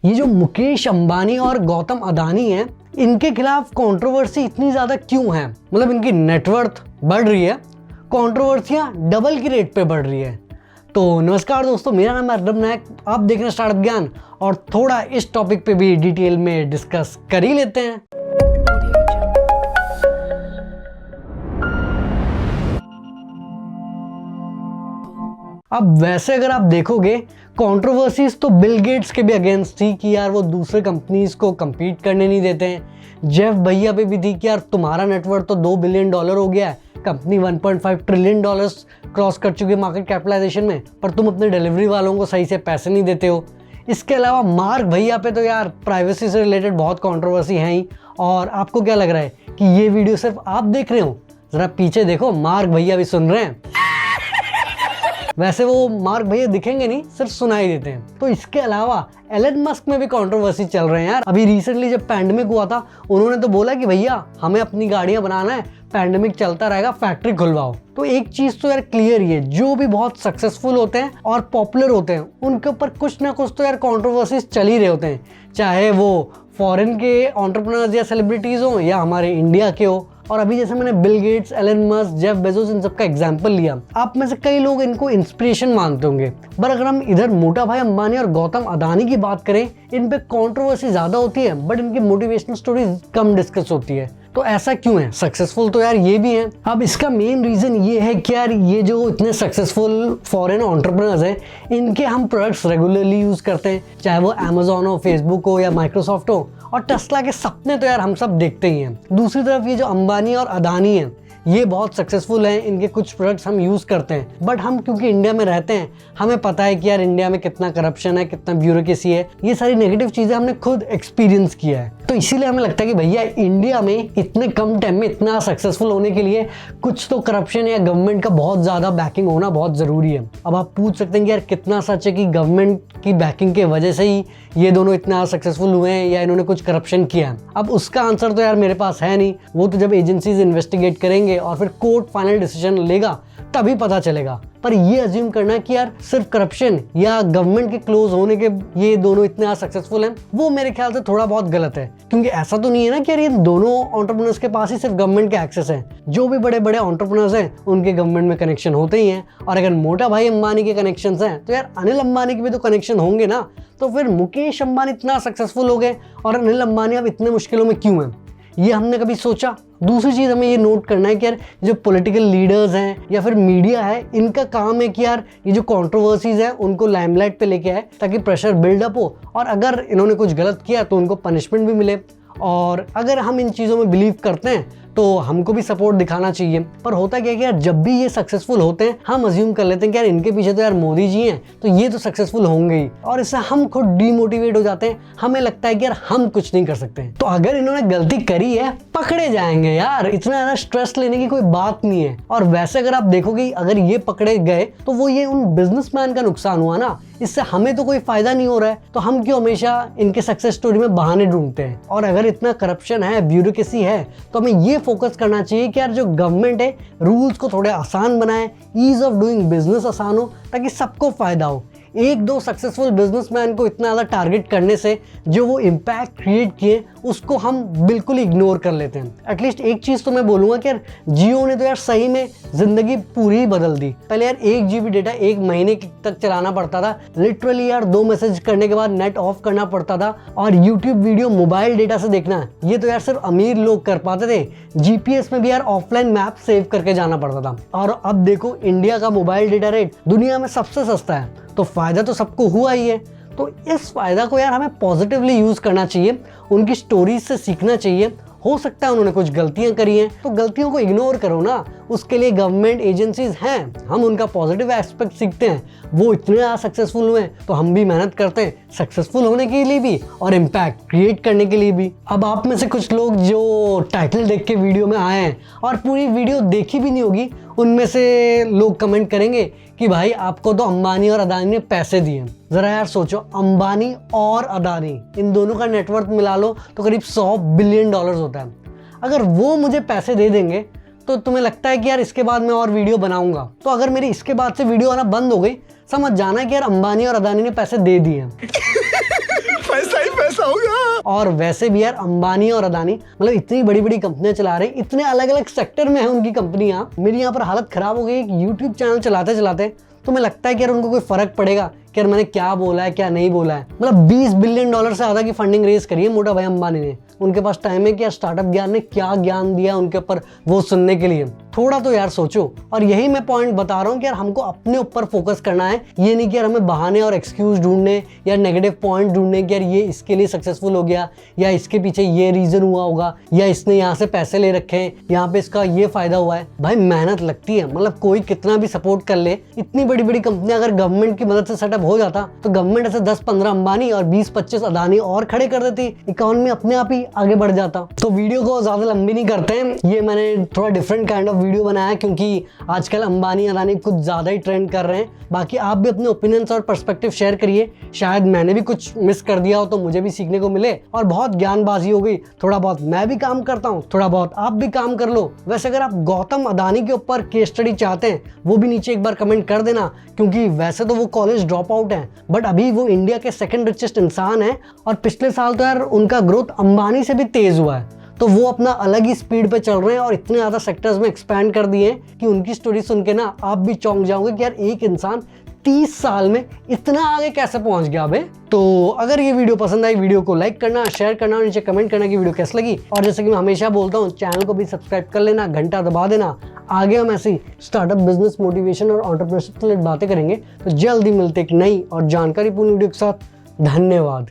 ये जो मुकेश अंबानी और गौतम अडानी हैं, इनके खिलाफ कंट्रोवर्सी इतनी ज़्यादा क्यों है? मतलब इनकी नेटवर्थ बढ़ रही है, कंट्रोवर्सियाँ डबल की रेट पे बढ़ रही है। तो नमस्कार दोस्तों, मेरा नाम है अर्नब नायक, आप देख रहे हैं स्टार्टअप ज्ञान और थोड़ा इस टॉपिक पे भी डिटेल में डिस्कस कर ही लेते हैं। अब वैसे अगर आप देखोगे, कंट्रोवर्सीज तो बिल गेट्स के भी अगेंस्ट थी कि यार वो दूसरे कंपनीज को compete करने नहीं देते हैं। जेफ भैया पे भी थी कि यार तुम्हारा नेटवर्थ तो $2 बिलियन हो गया है, कंपनी $1.5 ट्रिलियन क्रॉस कर चुकी है मार्केट कैपिटलाइजेशन में, पर तुम अपने डिलीवरी वालों को सही से पैसे नहीं देते हो। इसके अलावा मार्क भैया पे तो यार प्राइवेसी से रिलेटेड बहुत कंट्रोवर्सी है ही। और आपको क्या लग रहा है कि ये वीडियो सिर्फ आप देख रहे हो? जरा पीछे देखो, मार्क भैया भी सुन रहे हैं। वैसे वो मार्क भैया दिखेंगे नहीं, सिर्फ सुनाई देते हैं। तो इसके अलावा एलन मस्क में भी कंट्रोवर्सी चल रहे हैं यार। अभी रिसेंटली जब पैंडेमिक हुआ था, उन्होंने तो बोला कि भैया हमें अपनी गाड़ियां बनाना है, पैंडेमिक चलता रहेगा, फैक्ट्री खुलवाओ। तो एक चीज तो यार क्लियर ही है, जो भी बहुत सक्सेसफुल होते हैं और पॉपुलर होते हैं, उनके ऊपर कुछ ना कुछ तो यार कंट्रोवर्सीज चल ही रहे होते हैं, चाहे वो फॉरेन के एंटरप्रेन्योर्स या सेलिब्रिटीज हो या हमारे इंडिया के हो। और अभी जैसे मैंने Bill Gates, Elon Musk, Jeff Bezos, इन सब का एग्जांपल लिया, आप में से कई लोग इनको इंस्पिरेशन मानते होंगे। पर अगर हम इधर मोटा भाई अंबानी और गौतम अडानी की बात करें, इन पे कंट्रोवर्सी ज्यादा होती है, बट इनकी मोटिवेशनल स्टोरीज कम डिस्कस होती है। तो ऐसा क्यों है? सक्सेसफुल तो यार ये भी है। अब इसका मेन रीजन ये है कि यार ये जो इतने सक्सेसफुल फॉरेन एंटरप्रेन्योर्स हैं, इनके हम प्रोडक्ट्स रेगुलरली यूज करते हैं, चाहे वो अमेजोन हो, फेसबुक हो या माइक्रोसॉफ्ट हो। और टेस्ला के सपने तो यार हम सब देखते ही हैं। दूसरी तरफ ये जो अंबानी और अडानी हैं, ये बहुत सक्सेसफुल हैं, इनके कुछ प्रोडक्ट्स हम यूज़ करते हैं। बट हम क्योंकि इंडिया में रहते हैं, हमें पता है कि यार इंडिया में कितना करप्शन है, कितना ब्यूरोक्रेसी है, ये सारी नेगेटिव चीज़ें हमने खुद एक्सपीरियंस किया है। तो इसीलिए हमें लगता है कि भैया इंडिया में इतने कम टाइम में इतना सक्सेसफुल होने के लिए कुछ तो करप्शन या गवर्नमेंट का बहुत ज़्यादा बैकिंग होना बहुत ज़रूरी है। अब आप पूछ सकते हैं कि यार कितना सच है कि गवर्नमेंट की बैकिंग के वजह से ही ये दोनों इतना सक्सेसफुल हुए हैं या इन्होंने कुछ करप्शन किया है? अब उसका आंसर तो यार मेरे पास है नहीं, वो तो जब एजेंसीज इन्वेस्टिगेट करेंगे और फिर कोर्ट फाइनल डिसीजन लेगा तभी पता चलेगा। पर ये अज्यूम करना कि यार सिर्फ करप्शन या गवर्नमेंट के क्लोज होने के ये दोनों इतने सक्सेसफुल हैं, वो मेरे ख्याल से थोड़ा बहुत गलत है। क्योंकि ऐसा तो नहीं है ना कि यार ये दोनों एंटरप्रेन्योर्स के पास ही सिर्फ गवर्नमेंट के एक्सेस है। जो भी बड़े बड़े एंटरप्रेन्योर्स हैं, उनके गवर्नमेंट में कनेक्शन होते ही हैं। और अगर मोटा भाई अंबानी के कनेक्शंस हैं, तो यार अनिल अंबानी के भी तो कनेक्शन होंगे ना। तो फिर मुकेश अंबानी इतना सक्सेसफुल हो गए और अनिल अंबानी अब इतने मुश्किलों में क्यों हैं? ये हमने कभी सोचा? दूसरी चीज़ हमें ये नोट करना है कि यार जो पॉलिटिकल लीडर्स हैं या फिर मीडिया है, इनका काम है कि यार ये जो कंट्रोवर्सीज हैं उनको लाइमलाइट पे लेके आए, ताकि प्रेशर बिल्डअप हो और अगर इन्होंने कुछ गलत किया तो उनको पनिशमेंट भी मिले। और अगर हम इन चीज़ों में बिलीव करते हैं तो हमको भी सपोर्ट दिखाना चाहिए। पर होता क्या है कि यार जब भी ये सक्सेसफुल होते हैं, हम अज्यूम कर लेते हैं कि यार इनके पीछे तो यार मोदी जी हैं, तो ये तो सक्सेसफुल होंगे ही, और इससे हम खुद डीमोटिवेट हो जाते हैं। हमें लगता है कि यार हम कुछ नहीं कर सकते। तो अगर इन्होंने गलती करी है, पकड़े जाएंगे यार, इतना ज़्यादा स्ट्रेस लेने की कोई बात नहीं है। और वैसे अगर आप देखोगे, अगर ये पकड़े गए तो वो ये उन बिजनेसमैन का नुकसान हुआ ना, इससे हमें तो कोई फायदा नहीं हो रहा है। तो हम क्यों हमेशा इनके सक्सेस स्टोरी में बहाने ढूंढते हैं? और अगर इतना करप्शन है, ब्यूरोक्रेसी है, तो हमें ये फोकस करना चाहिए कि यार जो गवर्नमेंट है, रूल्स को थोड़े आसान बनाए, ईज ऑफ डूइंग बिजनेस आसान हो, ताकि सबको फायदा हो। एक दो सक्सेसफुल बिजनेसमैन को इतना ज़्यादा टारगेट करने से जो वो इम्पैक्ट क्रिएट किए, उसको हम बिल्कुल इग्नोर कर लेते हैं। एटलीस्ट एक चीज़ तो मैं बोलूँगा कि यार जियो ने तो यार सही में ज़िंदगी पूरी ही बदल दी। पहले यार 1 GB डेटा 1 महीने तक चलाना पड़ता था, लिटरली यार 2 मैसेज करने के बाद नेट ऑफ करना पड़ता था। और यूट्यूब वीडियो मोबाइल डेटा से देखना, ये तो यार सिर्फ अमीर लोग कर पाते थे। GPS में भी यार ऑफलाइन मैप सेव करके जाना पड़ता था। और अब देखो, इंडिया का मोबाइल डेटा रेट दुनिया में सबसे सस्ता है, तो फ़ायदा तो सबको हुआ ही है। तो इस फ़ायदा को यार हमें पॉजिटिवली यूज़ करना चाहिए, उनकी स्टोरीज से सीखना चाहिए। हो सकता है उन्होंने कुछ गलतियां करी हैं, तो गलतियों को इग्नोर करो ना, उसके लिए गवर्नमेंट एजेंसीज हैं, हम उनका पॉजिटिव एस्पेक्ट सीखते हैं। वो इतने ज़्यादा सक्सेसफुल हुए तो हम भी मेहनत करते हैं सक्सेसफुल होने के लिए भी और इम्पैक्ट क्रिएट करने के लिए भी। अब आप में से कुछ लोग जो टाइटल देख के वीडियो में आए हैं और पूरी वीडियो देखी भी नहीं होगी, उनमें से लोग कमेंट करेंगे कि भाई आपको तो अंबानी और अडानी ने पैसे दिए। जरा यार सोचो, अंबानी और अडानी इन दोनों का नेटवर्थ मिला लो तो करीब $100 बिलियन होता है। अगर वो मुझे पैसे दे देंगे तो तुम्हें लगता है कि यार इसके बाद मैं और वीडियो बनाऊंगा? तो अगर मेरी इसके बाद से वीडियो आना बंद हो गई, समझ जाना कि यार अंबानी और अडानी ने पैसे दे दिए हैं। और वैसे भी यार अंबानी और अदानी मतलब इतनी बड़ी बड़ी कंपनियां चला रहे हैं, इतने अलग अलग सेक्टर में है उनकी कंपनियां। मेरी यहाँ पर हालत खराब हो गई यूट्यूब चैनल चलाते चलाते। तो मैं लगता है कि यार उनको कोई फर्क पड़ेगा कि यार मैंने क्या बोला है क्या नहीं बोला है। मतलब $20 बिलियन से ज्यादा की फंडिंग रेज करी है मोटा भाई अंबानी ने। उनके पास टाइम है कि यार स्टार्टअप ज्ञान ने क्या ज्ञान दिया उनके ऊपर वो सुनने के लिए। थोड़ा तो यार सोचो। और यही मैं पॉइंट बता रहा हूँ कि यार हमको अपने ऊपर फोकस करना है। ये नहीं कि यार हमें बहाने और एक्सक्यूज ढूंढने या नेगेटिव पॉइंट ढूंढने कि यार ये इसके लिए सक्सेसफुल हो गया या इसके पीछे ये रीजन हुआ होगा या इसने यहाँ से पैसे ले रखे हैं, यहाँ पे इसका ये फायदा हुआ है। भाई मेहनत लगती है। मतलब कोई कितना भी सपोर्ट कर ले, इतनी बड़ी बड़ी कंपनियां अगर गवर्नमेंट की मदद से सेटअप हो जाता तो गवर्नमेंट ऐसे 10-15 अंबानी और 20-25 अदानी और खड़े कर देती, इकोनॉमी अपने आप ही आगे बढ़ जाता। तो वीडियो को ज्यादा लंबी नहीं करते हैं, ये मैंने थोड़ा डिफरेंट काइंड ऑफ वीडियो बनाया है क्योंकि आजकल अंबानी अदानी कुछ ज्यादा ही ट्रेंड कर रहे हैं। बाकी आप भी अपने ओपिनियंस और पर्सपेक्टिव शेयर करिए, शायद मैंने भी कुछ मिस कर दिया हो तो मुझे भी सीखने को मिले। और बहुत ज्ञानबाजी हो गई, थोड़ा बहुत मैं भी काम करता हूँ, थोड़ा बहुत आप भी काम कर लो। वैसे अगर आप गौतम अदानी के ऊपर केस स्टडी चाहते हैं वो भी नीचे एक बार कमेंट कर देना, क्योंकि वैसे तो वो कॉलेज ड्रॉप आउट है बट अभी वो इंडिया के सेकंड रिचेस्ट इंसान है। और पिछले साल तो यार उनका ग्रोथ अंबानी से भी तेज हुआ है। तो वो अपना अलग ही स्पीड पे चल रहे हैं और इतने ज्यादा सेक्टर्स में एक्सपैंड कर दिए हैं कि उनकी स्टोरी सुन के ना आप भी चौंक जाओगे कि यार एक इंसान 30 साल में इतना आगे कैसे पहुंच गया बे। तो अगर ये वीडियो पसंद आई, वीडियो को लाइक करना, शेयर करना और नीचे कमेंट करना कि वीडियो कैसी लगी। और जैसे कि मैं हमेशा बोलता हूँ, चैनल को भी सब्सक्राइब कर लेना, घंटा दबा देना। आगे हम ऐसी स्टार्टअप, बिजनेस, मोटिवेशन और एंटरप्रेन्योरशिप के लिए बातें करेंगे। तो जल्दी मिलते एक नई और जानकारीपूर्ण वीडियो के साथ। धन्यवाद।